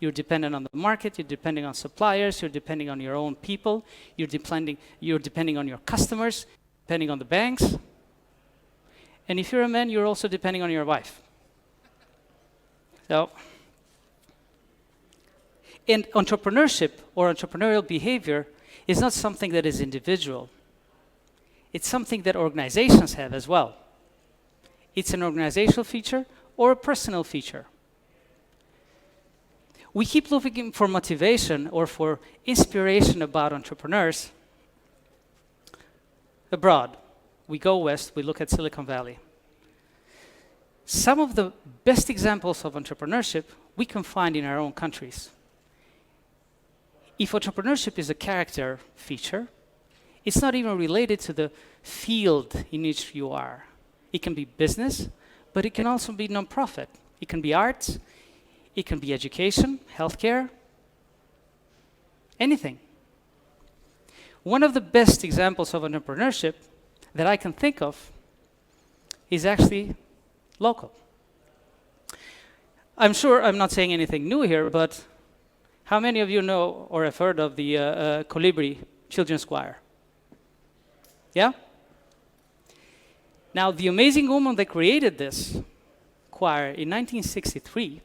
You're dependent on the market, you're depending on suppliers, you're depending on your own people, you're depending on your customers, depending on the banks. And if you're a man, you're also depending on your wife. So, and entrepreneurship or entrepreneurial behavior is not something that is individual. It's something that organizations have as well. It's an organizational feature or a personal feature. We keep looking for motivation or for inspiration about entrepreneurs abroad. We go west, we look at Silicon Valley. Some of the best examples of entrepreneurship we can find in our own countries. If entrepreneurship is a character feature, it's not even related to the field in which you are. It can be business, but it can also be nonprofit. It can be arts, it can be education, healthcare, anything. One of the best examples of entrepreneurship that I can think of is actually local. I'm sure I'm not saying anything new here, but how many of you know or have heard of the Colibri Children's Choir? Yeah? Now, the amazing woman that created this choir in 1963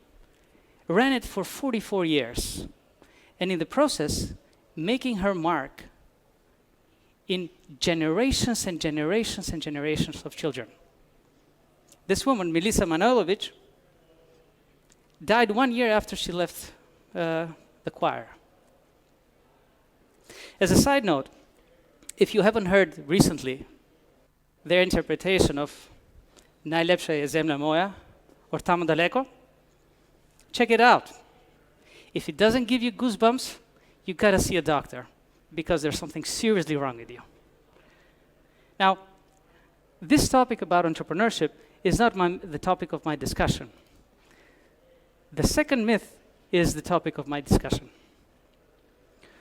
ran it for 44 years, and in the process, making her mark in generations and generations and generations of children. This woman, Milisa Manojlovic, died 1 year after she left the choir. As a side note, if you haven't heard recently their interpretation of Najlepša je zemlja moja or Tamo daleko, check it out. If it doesn't give you goosebumps, you gotta see a doctor because there's something seriously wrong with you. Now, this topic about entrepreneurship is not the topic of my discussion. The second myth is the topic of my discussion.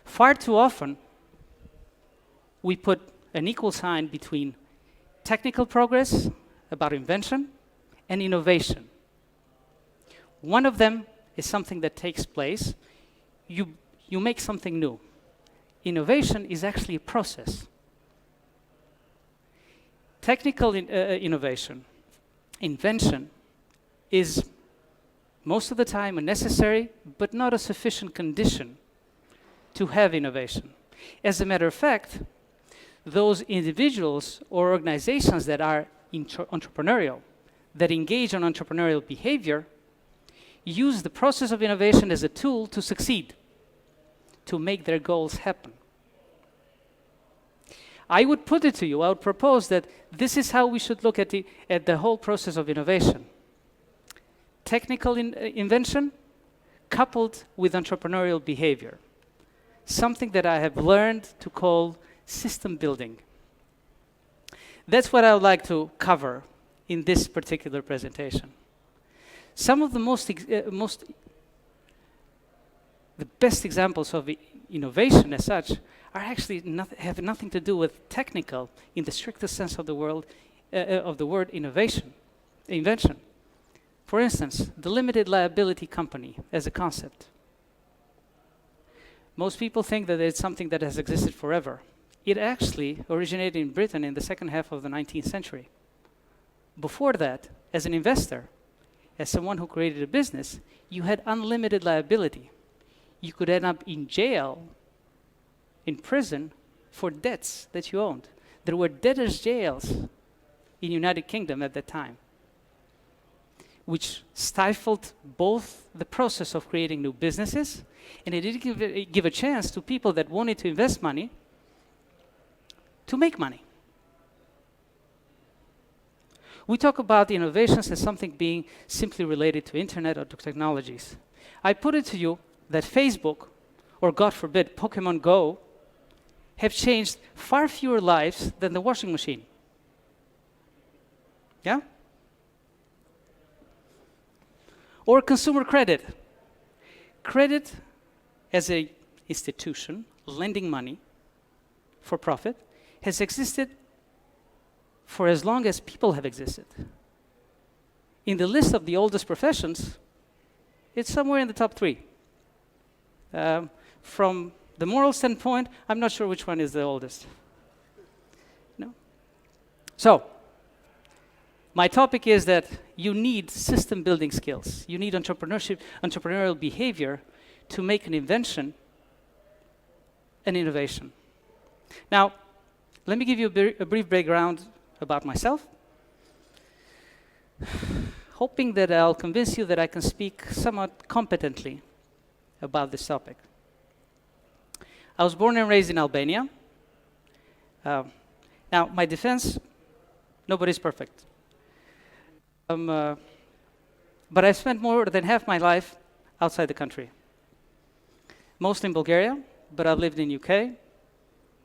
Far too often, we put an equal sign between technical progress, about invention, and innovation. One of them is something that takes place. You make something new. Innovation is actually a process. Technical innovation, invention, is most of the time a necessary but not a sufficient condition to have innovation. As a matter of fact, those individuals or organizations that are entrepreneurial, that engage on entrepreneurial behavior, use the process of innovation as a tool to succeed, to make their goals happen. I would put it to you, I would propose that this is how we should look at the whole process of innovation. Technical invention coupled with entrepreneurial behavior. Something that I have learned to call system building. That's what I would like to cover in this particular presentation. Some of the the best examples of innovation as such are actually have nothing to do with technical in the strictest sense of the word invention. For instance, the limited liability company as a concept. Most people think that it's something that has existed forever. It actually originated in Britain in the second half of the 19th century. Before that, as an investor, as someone who created a business, you had unlimited liability. You could end up in jail, in prison, for debts that you owned. There were debtors' jails in the United Kingdom at that time, which stifled both the process of creating new businesses, and it didn't give a chance to people that wanted to invest money to make money. We talk about innovations as something being simply related to internet or to technologies. I put it to you that Facebook, or God forbid, Pokemon Go, have changed far fewer lives than the washing machine. Yeah? Or consumer credit. Credit as an institution, lending money for profit, has existed for as long as people have existed. In the list of the oldest professions, it's somewhere in the top 3. From the moral standpoint, I'm not sure which one is the oldest. No? So, my topic is that you need system building skills. You need entrepreneurial behavior to make an invention an innovation. Now, let me give you a brief background about myself, hoping that I'll convince you that I can speak somewhat competently about this topic. I was born and raised in Albania. Now, my defense, nobody's perfect. But I spent more than half my life outside the country. Mostly in Bulgaria, but I've lived in UK,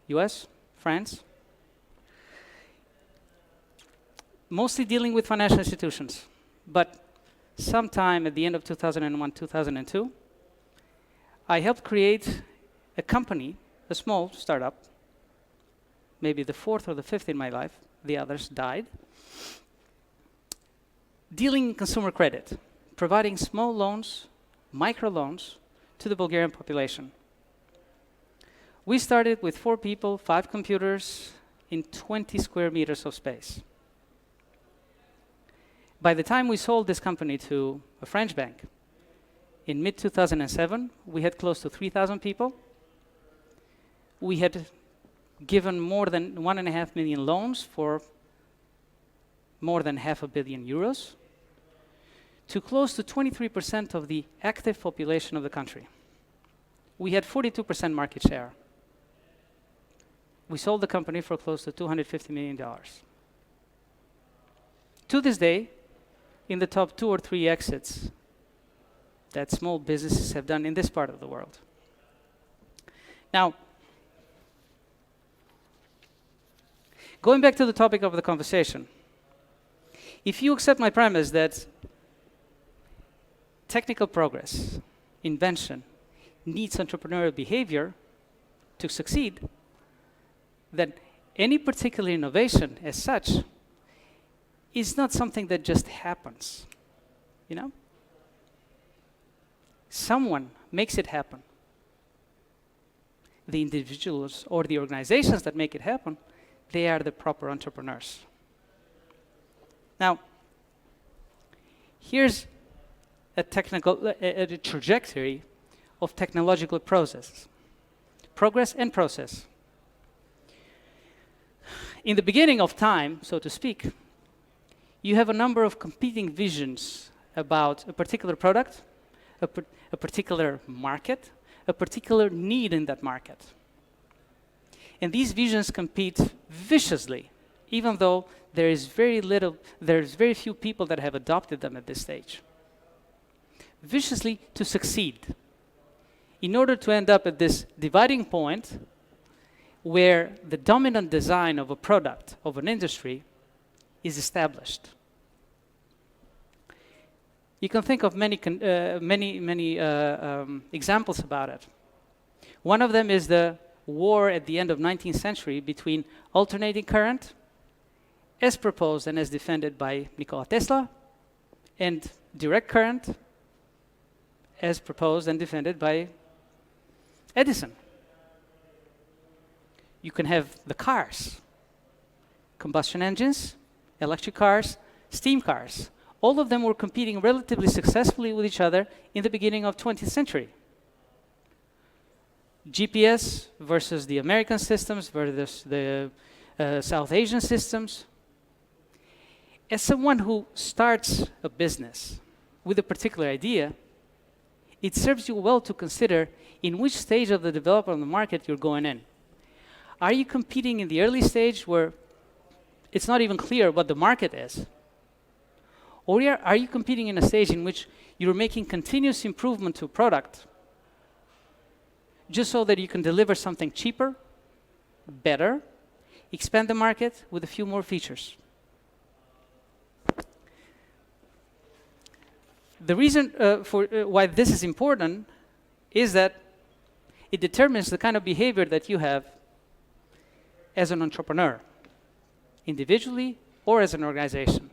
US, France. Mostly dealing with financial institutions. But sometime at the end of 2001, 2002, I helped create a company, a small startup, maybe the fourth or the fifth in my life, the others died, dealing in consumer credit, providing small loans, microloans to the Bulgarian population. We started with 4 people, 5 computers, in 20 square meters of space. By the time we sold this company to a French bank, in mid-2007, we had close to 3,000 people. We had given more than 1.5 million loans for more than €500 million to close to 23% of the active population of the country. We had 42% market share. We sold the company for close to $250 million. To this day, in the top 2 or 3 exits that small businesses have done in this part of the world. Now, going back to the topic of the conversation, if you accept my premise that technical progress, invention, needs entrepreneurial behavior to succeed, then any particular innovation as such is not something that just happens, you know? Someone makes it happen. The individuals or the organizations that make it happen, they are the proper entrepreneurs. Now, here's a trajectory of technological processes, progress and process. In the beginning of time, so to speak, you have a number of competing visions about a particular product, a particular market, a particular need in that market. And these visions compete viciously, even though there's very few people that have adopted them at this stage. Viciously to succeed, in order to end up at this dividing point where the dominant design of a product, of an industry, is established. You can think of many examples about it. One of them is the war at the end of 19th century between alternating current, as proposed and as defended by Nikola Tesla, and direct current, as proposed and defended by Edison. You can have the cars, combustion engines, electric cars, steam cars. All of them were competing relatively successfully with each other in the beginning of 20th century. GPS versus the American systems versus the South Asian systems. As someone who starts a business with a particular idea, it serves you well to consider in which stage of the development of the market you're going in. Are you competing in the early stage where it's not even clear what the market is? Or are you competing in a stage in which you're making continuous improvement to a product just so that you can deliver something cheaper, better, expand the market with a few more features? The reason why this is important is that it determines the kind of behavior that you have as an entrepreneur, individually or as an organization.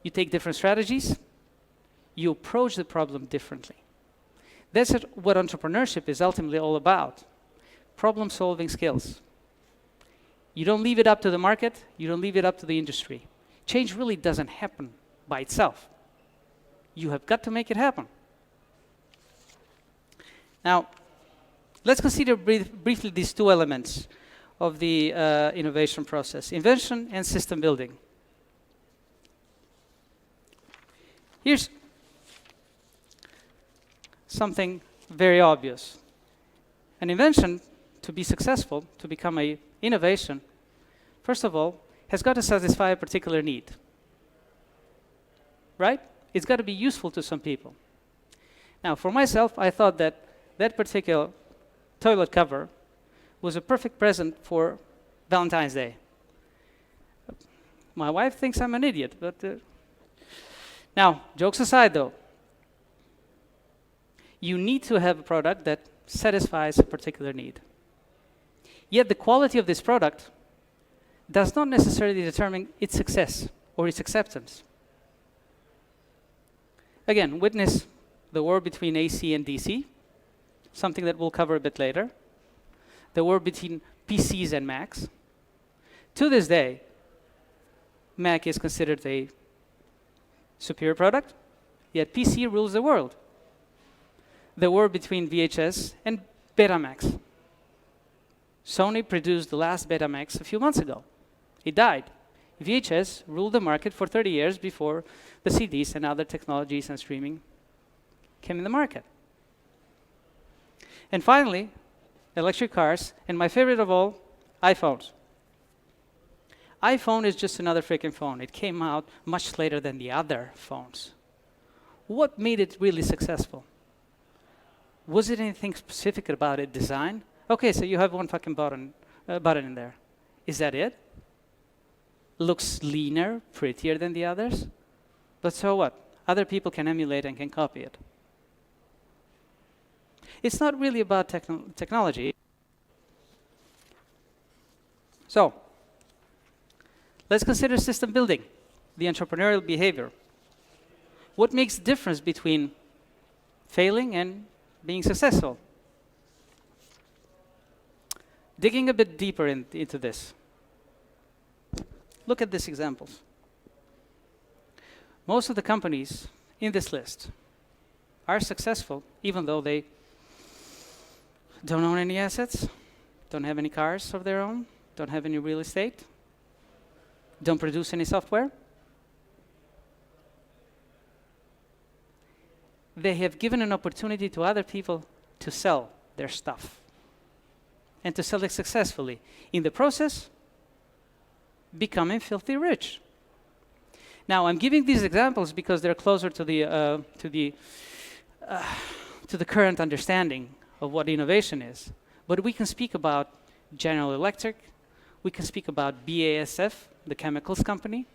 You take different strategies, you approach the problem differently. That's what entrepreneurship is ultimately all about. Problem-solving skills. You don't leave it up to the market, you don't leave it up to the industry. Change really doesn't happen by itself. You have got to make it happen. Now, let's consider briefly these two elements of the innovation process, invention and system building. Here's something very obvious. An invention, to be successful, to become an innovation, first of all, has got to satisfy a particular need. Right? It's got to be useful to some people. Now, for myself, I thought that that particular toilet cover was a perfect present for Valentine's Day. My wife thinks I'm an idiot, but now, jokes aside though, you need to have a product that satisfies a particular need. Yet the quality of this product does not necessarily determine its success or its acceptance. Again, witness the war between AC and DC, something that we'll cover a bit later. The war between PCs and Macs. To this day, Mac is considered a superior product, yet PC rules the world. The war between VHS and Betamax. Sony produced the last Betamax a few months ago. It died. VHS ruled the market for 30 years before the CDs and other technologies and streaming came in the market. And finally, electric cars, and my favorite of all, iPhones. iPhone is just another freaking phone. It came out much later than the other phones. What made it really successful? Was it anything specific about its design? Okay, so you have one fucking button in there. Is that it? Looks leaner, prettier than the others? But so what? Other people can emulate and can copy it. It's not really about technology. So, let's consider system building, the entrepreneurial behavior. What makes the difference between failing and being successful? Digging a bit deeper into this. Look at these examples. Most of the companies in this list are successful, even though they don't own any assets, don't have any cars of their own, don't have any real estate, don't produce any software. They have given an opportunity to other people to sell their stuff and to sell it successfully. In the process, becoming filthy rich. Now, I'm giving these examples because they're closer to the current understanding of what innovation is. But we can speak about General Electric, we can speak about BASF, the chemicals company,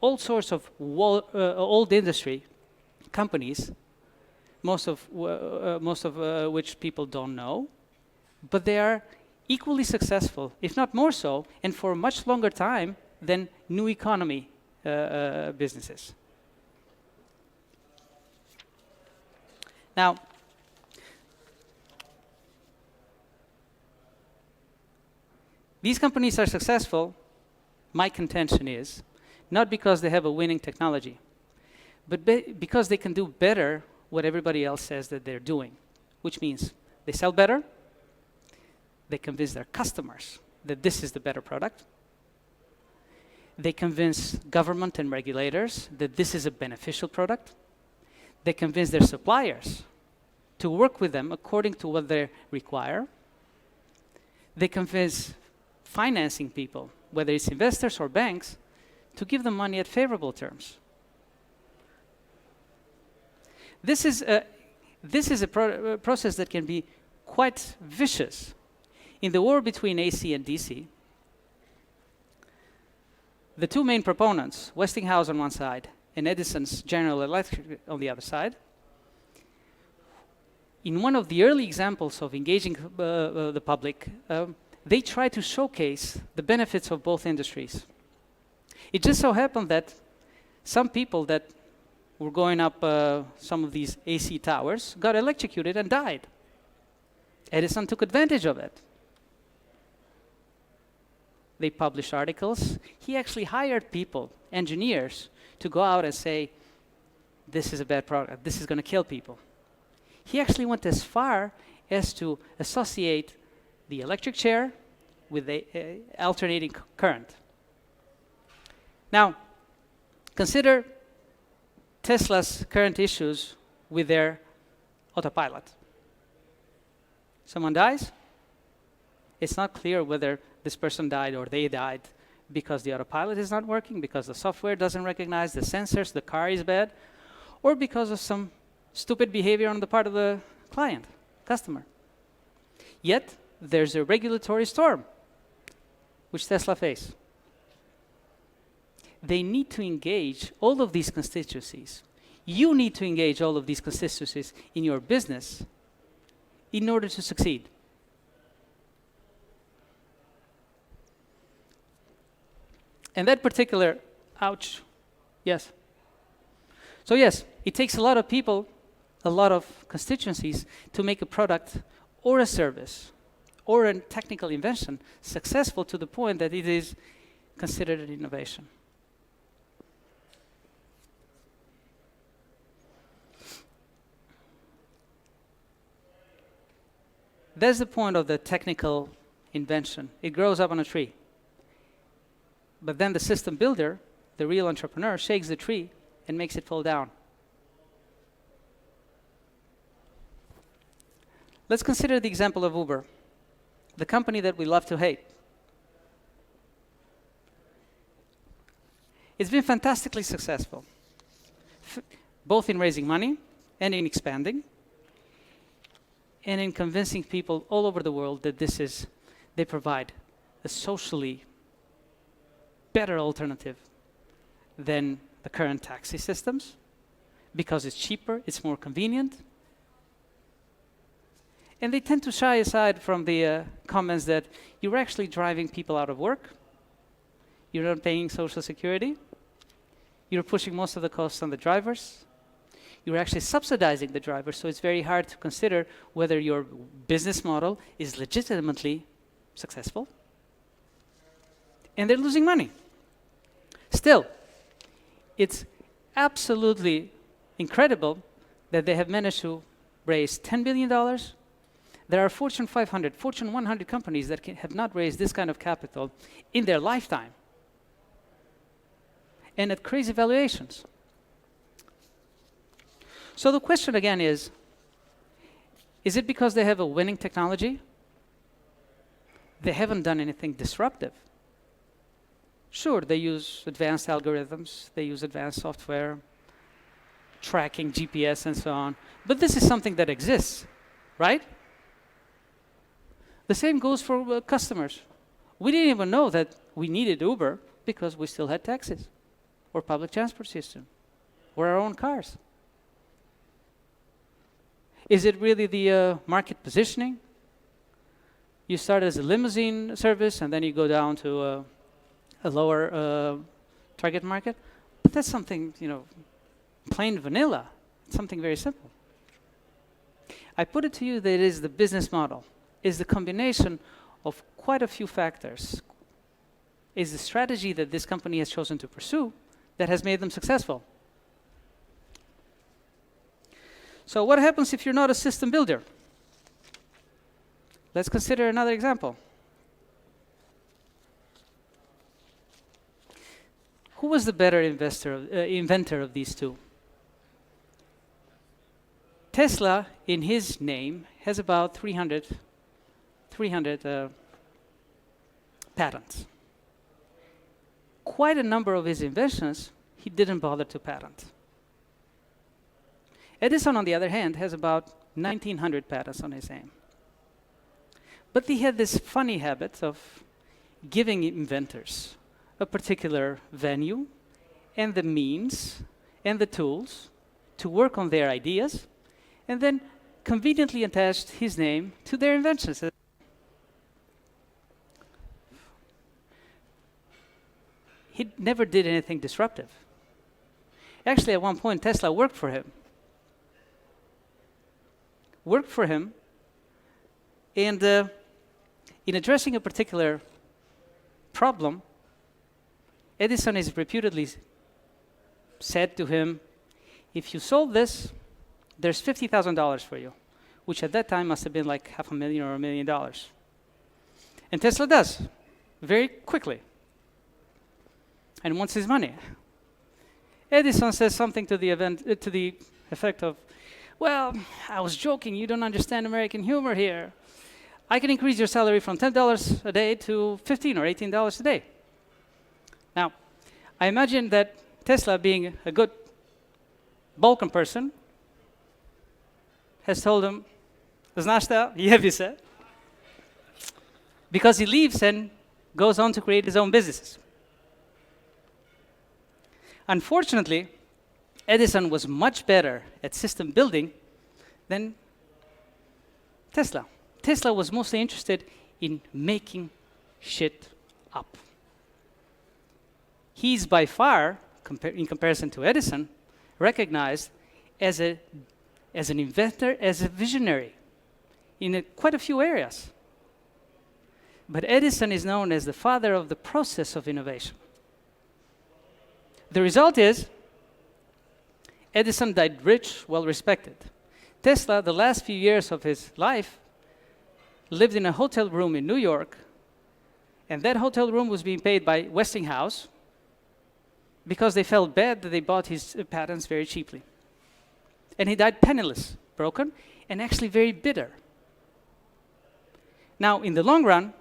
all sorts of old industry companies, most of which people don't know, but they are equally successful, if not more so, and for a much longer time than new economy businesses. Now, these companies are successful, my contention is, not because they have a winning technology, but because they can do better what everybody else says that they're doing, which means they sell better, they convince their customers that this is the better product, they convince government and regulators that this is a beneficial product, they convince their suppliers to work with them according to what they require, they convince financing people, whether it's investors or banks, to give them money at favorable terms. This is a process that can be quite vicious. In the war between AC and DC, the two main proponents, Westinghouse on one side and Edison's General Electric on the other side, in one of the early examples of engaging the public, they tried to showcase the benefits of both industries. It just so happened that some people that were going up some of these AC towers, got electrocuted and died. Edison took advantage of it. They published articles. He actually hired people, engineers, to go out and say, this is a bad product, this is going to kill people. He actually went as far as to associate the electric chair with the alternating current. Now, consider Tesla's current issues with their autopilot. Someone dies. It's not clear whether this person died or they died because the autopilot is not working, because the software doesn't recognize the sensors, the car is bad, or because of some stupid behavior on the part of the client, customer. Yet, there's a regulatory storm, which Tesla faced. They need to engage all of these constituencies. You need to engage all of these constituencies in your business in order to succeed. And that particular, ouch, yes. So yes, it takes a lot of people, a lot of constituencies to make a product or a service or a technical invention successful to the point that it is considered an innovation. That's the point of the technical invention. It grows up on a tree. But then the system builder, the real entrepreneur, shakes the tree and makes it fall down. Let's consider the example of Uber, the company that we love to hate. It's been fantastically successful, both in raising money and in expanding, and in convincing people all over the world that they provide a socially better alternative than the current taxi systems, because it's cheaper, it's more convenient. And they tend to shy aside from the comments that you're actually driving people out of work, you're not paying Social Security, you're pushing most of the costs on the drivers, you're actually subsidizing the drivers, so it's very hard to consider whether your business model is legitimately successful. And they're losing money. Still, it's absolutely incredible that they have managed to raise $10 billion. There are Fortune 500, Fortune 100 companies that have not raised this kind of capital in their lifetime, and at crazy valuations. So the question again is it because they have a winning technology? They haven't done anything disruptive. Sure, they use advanced algorithms, they use advanced software, tracking, GPS, and so on. But this is something that exists, right? The same goes for customers. We didn't even know that we needed Uber because we still had taxis, or public transport system, or our own cars. Is it really the market positioning? You start as a limousine service, and then you go down to a lower target market. But that's something, plain vanilla. It's something very simple. I put it to you that it is the business model, is the combination of quite a few factors, is the strategy that this company has chosen to pursue that has made them successful. So what happens if you're not a system builder? Let's consider another example. Who was the better inventor of these two? Tesla, in his name, has about 300 patents. Quite a number of his inventions he didn't bother to patent. Edison, on the other hand, has about 1,900 patents on his name. But he had this funny habit of giving inventors a particular venue and the means and the tools to work on their ideas, and then conveniently attached his name to their inventions. He never did anything disruptive. Actually, at one point, Tesla worked for him. And in addressing a particular problem, Edison is reputedly said to him, if you solve this, there's $50,000 for you, which at that time must have been like $500,000 or $1 million. And Tesla does, very quickly, and wants his money. Edison says something to the effect of, well, I was joking, you don't understand American humor here. I can increase your salary from $10 a day to $15 or $18 a day. Now, I imagine that Tesla, being a good Balkan person, has told him, znaš šta, jebi se, because he leaves and goes on to create his own businesses. Unfortunately, Edison was much better at system building than Tesla. Tesla was mostly interested in making shit up. He's by far, in comparison to Edison, recognized as an inventor, as a visionary in quite a few areas. But Edison is known as the father of the process of innovation. The result is, Edison died rich, well-respected. Tesla, the last few years of his life, lived in a hotel room in New York, and that hotel room was being paid by Westinghouse because they felt bad that they bought his patents very cheaply. And he died penniless, broken, and actually very bitter. Now, in the long run,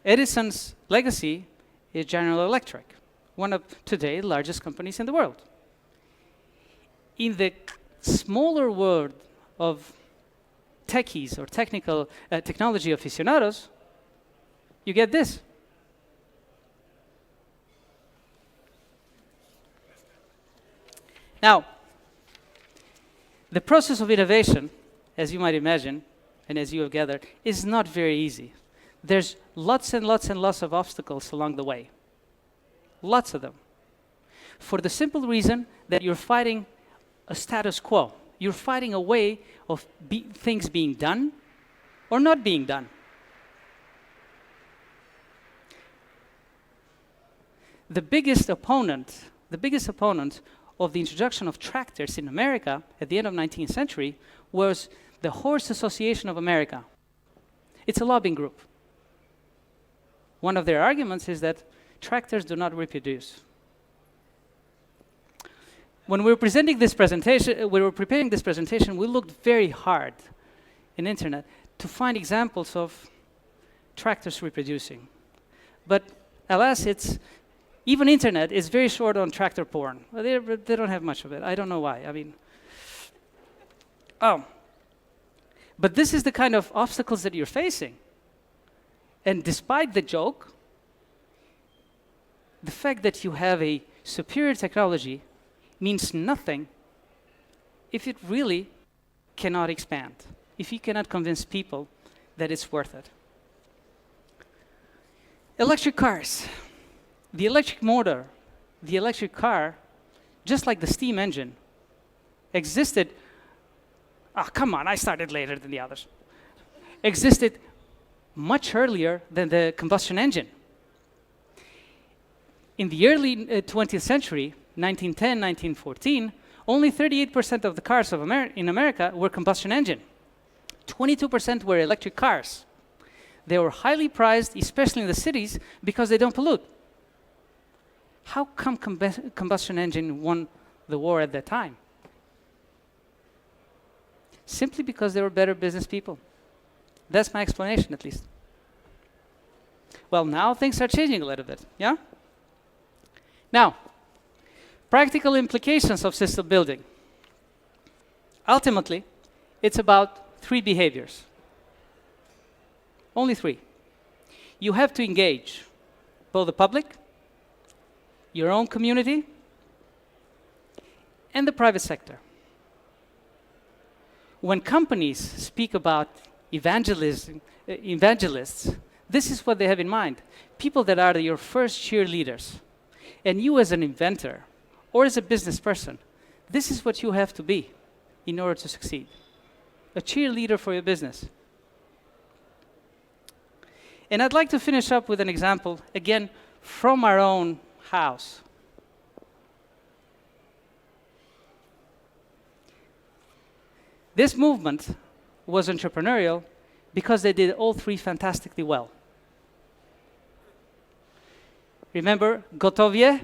Edison's legacy is General Electric, one of today the largest companies in the world. In the smaller world of techies or technology aficionados, you get this. Now, the process of innovation, as you might imagine, and as you have gathered, is not very easy. There's lots and lots and lots of obstacles along the way. Lots of them. For the simple reason that you're fighting a status quo. You're fighting a way of things being done or not being done. The biggest opponent of the introduction of tractors in America at the end of the 19th century was the Horse Association of America. It's a lobbying group. One of their arguments is that tractors do not reproduce. When we were preparing this presentation, we looked very hard in the internet to find examples of tractors reproducing. But alas, even internet is very short on tractor porn. Well, they don't have much of it. I don't know why. I mean, but this is the kind of obstacles that you're facing. And despite the joke, the fact that you have a superior technology means nothing if it really cannot expand, if you cannot convince people that it's worth it. Electric cars. The electric motor, the electric car, just like the steam engine, existed, come on, I started later than the others, existed much earlier than the combustion engine. In the early 20th century, 1910, 1914, only 38% of the cars in America were combustion engine. 22% were electric cars. They were highly prized, especially in the cities, because they don't pollute. How come combustion engine won the war at that time? Simply because they were better business people. That's my explanation, at least. Well, now things are changing a little bit, yeah? Now, practical implications of system building. Ultimately, it's about 3 behaviors. Only 3. You have to engage both the public, your own community, and the private sector. When companies speak about evangelists, this is what they have in mind. People that are your first cheerleaders. And you as an inventor, or as a business person, This is what you have to be in order to succeed. A cheerleader for your business. And I'd like to finish up with an example, again, from our own house. This movement was entrepreneurial because they did all three fantastically well. Remember Gotovie?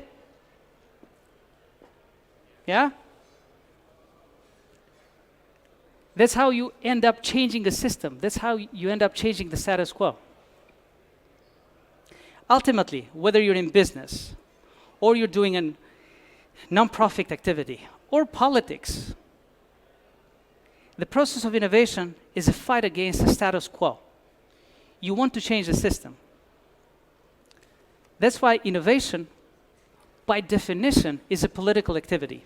Yeah? That's how you end up changing a system. That's how you end up changing the status quo. Ultimately, whether you're in business, or you're doing a non-profit activity, or politics, the process of innovation is a fight against the status quo. You want to change the system. That's why innovation, by definition, is a political activity.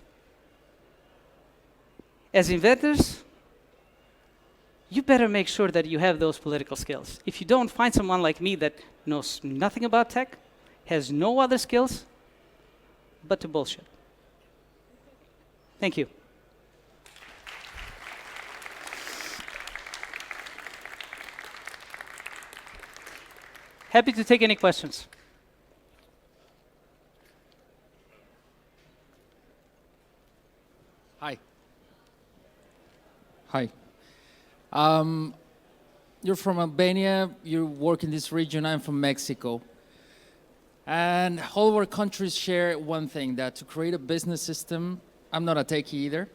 As inventors, you better make sure that you have those political skills. If you don't, find someone like me that knows nothing about tech, has no other skills, but to bullshit. Thank you. Happy to take any questions. Hi. Hi. You're from Albania, you work in this region, I'm from Mexico. And all our countries share one thing, that to create a business system, I'm not a techie either,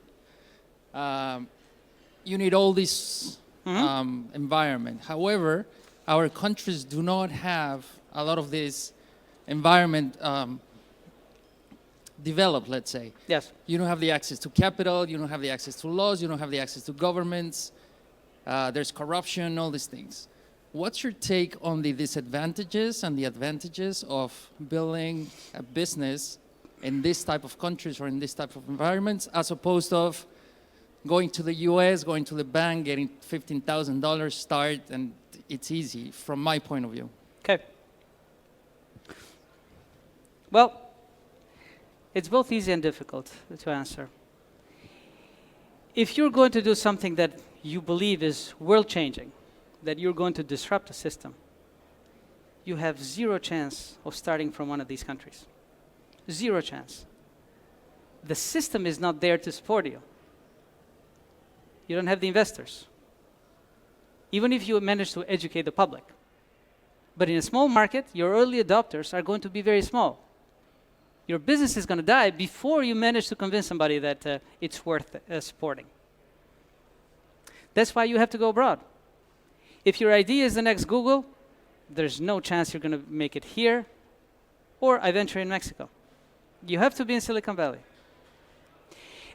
you need all this environment. However, our countries do not have a lot of this environment developed, let's say. Yes. You don't have the access to capital, you don't have the access to laws, you don't have the access to governments, there's corruption, all these things. What's your take on the disadvantages and the advantages of building a business in this type of countries or in this type of environments, as opposed to going to the US, going to the bank, getting $15,000 start, and it's easy from my point of view? Okay. Well, it's both easy and difficult to answer. If you're going to do something that you believe is world-changing, that you're going to disrupt a system, you have zero chance of starting from one of these countries. Zero chance. The system is not there to support you. You don't have the investors, even if you manage to educate the public. But in a small market, your early adopters are going to be very small. Your business is going to die before you manage to convince somebody that it's worth supporting. That's why you have to go abroad. If your idea is the next Google, there's no chance you're going to make it here or eventually in Mexico. You have to be in Silicon Valley.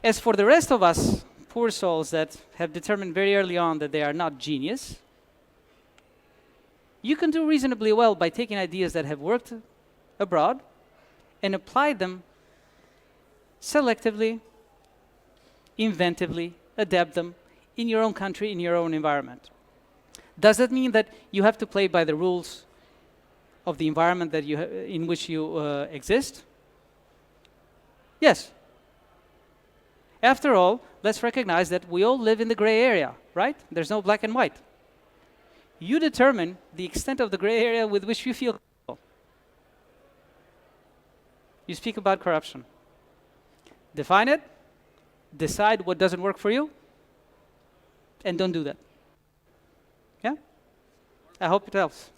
As for the rest of us, poor souls that have determined very early on that they are not genius, you can do reasonably well by taking ideas that have worked abroad and apply them selectively, inventively, adapt them in your own country, in your own environment. Does that mean that you have to play by the rules of the environment that in which you exist? Yes. After all, let's recognize that we all live in the gray area, right? There's no black and white. You determine the extent of the gray area with which you feel comfortable. You speak about corruption. Define it, decide what doesn't work for you, and don't do that. Yeah? I hope it helps.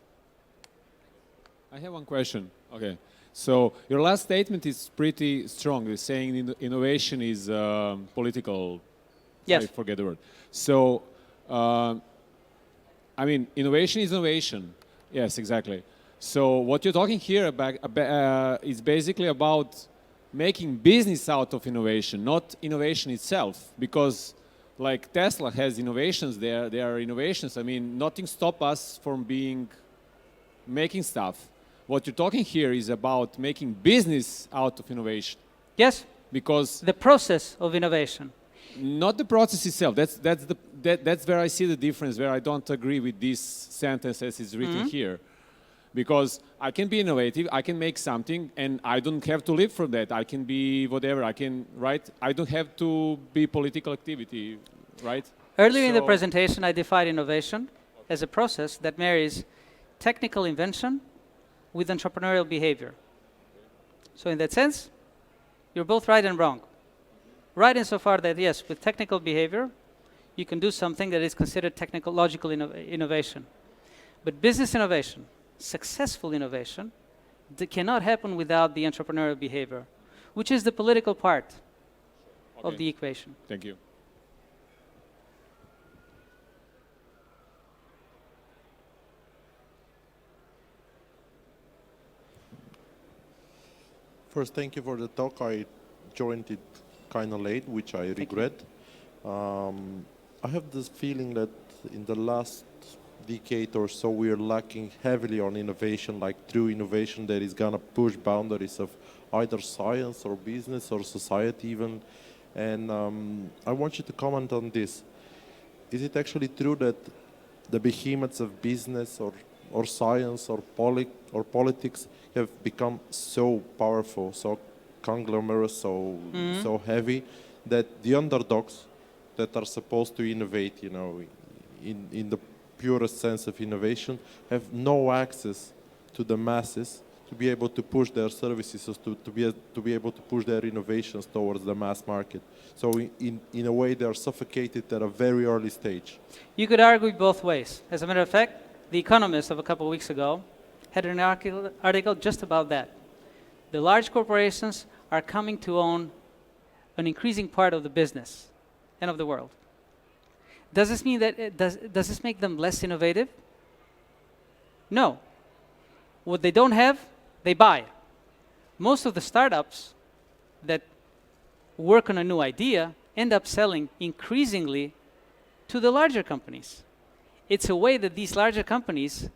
I have one question. Okay. So your last statement is pretty strong. You're saying innovation is political. Yes. I forget the word. So, I mean, innovation is innovation. Yes, exactly. So what you're talking here about is basically about making business out of innovation, not innovation itself. Because like Tesla has innovations there, are innovations. I mean, nothing stops us from making stuff. What you're talking here is about making business out of innovation. Yes. Because the process of innovation. Not the process itself. That's where I see the difference, where I don't agree with this sentence as it's written here. Because I can be innovative, I can make something, and I don't have to live from that. I can be whatever, I can, right? I don't have to be political activity, right? Earlier in the So- presentation, I defined innovation as a process that marries technical invention with entrepreneurial behavior. So in that sense, you're both right and wrong. Right insofar that, yes, with technical behavior, you can do something that is considered technological innovation. But business innovation, successful innovation, that cannot happen without the entrepreneurial behavior, which is the political part of the equation. Thank you. First, thank you for the talk. I joined it kind of late, which I regret. I have this feeling that in the last decade or so, we are lacking heavily on innovation, like true innovation that is going to push boundaries of either science or business or society even. And I want you to comment on this. Is it actually true that the behemoths of business or science or politics have become so powerful, so conglomerate, so heavy, that the underdogs that are supposed to innovate, you know, in the purest sense of innovation, have no access to the masses to be able to push their services, to be able to push their innovations towards the mass market. So in a way, they are suffocated at a very early stage. You could argue it both ways. As a matter of fact, The Economist of a couple of weeks ago had an article just about that. The large corporations are coming to own an increasing part of the business and of the world. Does this mean that does this make them less innovative? No. What they don't have, they buy. Most of the startups that work on a new idea end up selling increasingly to the larger companies. It's a way that these larger companies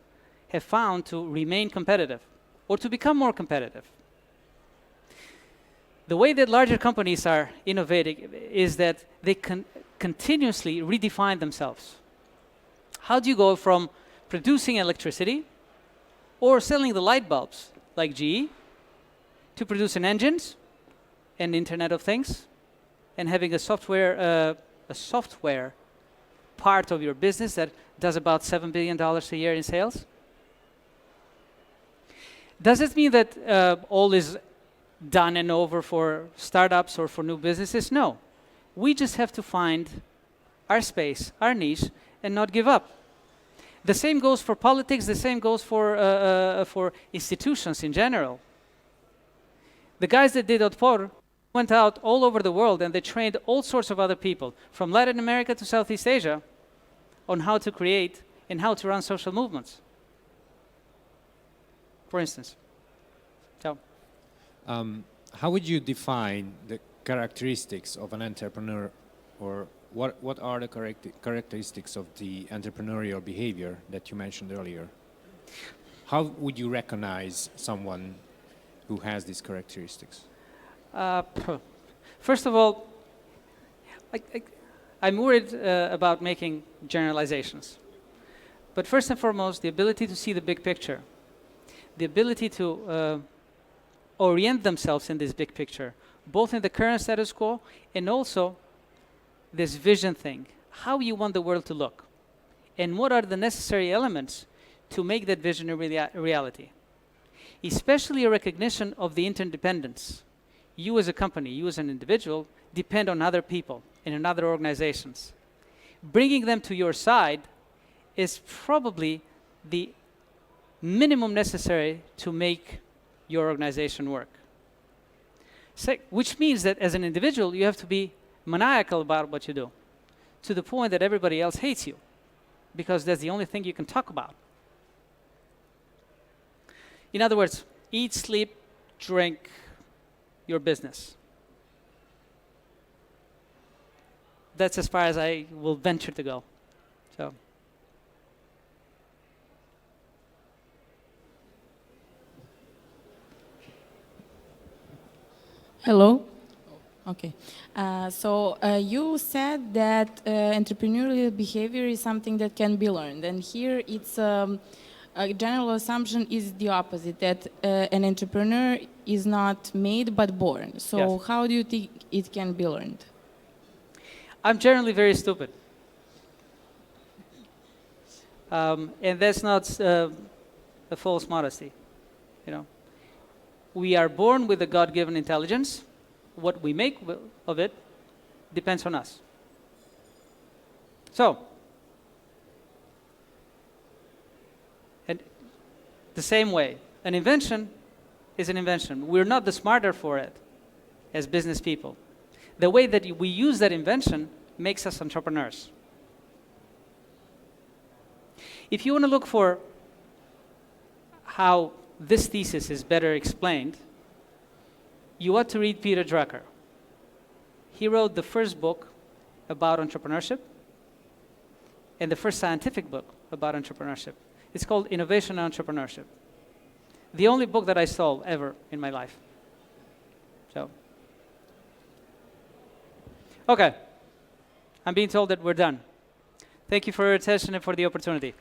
have found to remain competitive or to become more competitive. The way that larger companies are innovating is that they continuously redefine themselves. How do you go from producing electricity or selling the light bulbs like GE to producing engines and Internet of Things and having a software part of your business that does about $7 billion a year in sales? Does it mean that all is done and over for startups or for new businesses? No. We just have to find our space, our niche, and not give up. The same goes for politics, the same goes for institutions in general. The guys that did Odpor went out all over the world and they trained all sorts of other people, from Latin America to Southeast Asia, on how to create and how to run social movements, for instance. So, how would you define the characteristics of an entrepreneur, or what are the characteristics of the entrepreneurial behavior that you mentioned earlier? How would you recognize someone who has these characteristics? First of all, I'm worried about making generalizations. But first and foremost, the ability to see the big picture, the ability to orient themselves in this big picture, both in the current status quo and also this vision thing, how you want the world to look, and what are the necessary elements to make that vision a reality. Especially a recognition of the interdependence. You as a company, you as an individual, depend on other people and on other organizations. Bringing them to your side is probably the minimum necessary to make your organization work. Which means that as an individual, you have to be maniacal about what you do, to the point that everybody else hates you, because that's the only thing you can talk about. In other words, eat, sleep, drink your business. That's as far as I will venture to go. So. Hello. Okay. So you said that entrepreneurial behavior is something that can be learned, and here it's a general assumption is the opposite, that an entrepreneur is not made but born. So Yes. how do you think it can be learned? I'm generally very stupid. And that's not a false modesty. You know, we are born with a God-given intelligence. What we make of it depends on us. So, and the same way, an invention is an invention. We're not the smarter for it as business people. The way that we use that invention makes us entrepreneurs. If you want to look for how this thesis is better explained, you ought to read Peter Drucker. He wrote the first book about entrepreneurship and the first scientific book about entrepreneurship. It's called Innovation and Entrepreneurship. The only book that I sold ever in my life. So, okay. I'm being told that we're done. Thank you for your attention and for the opportunity.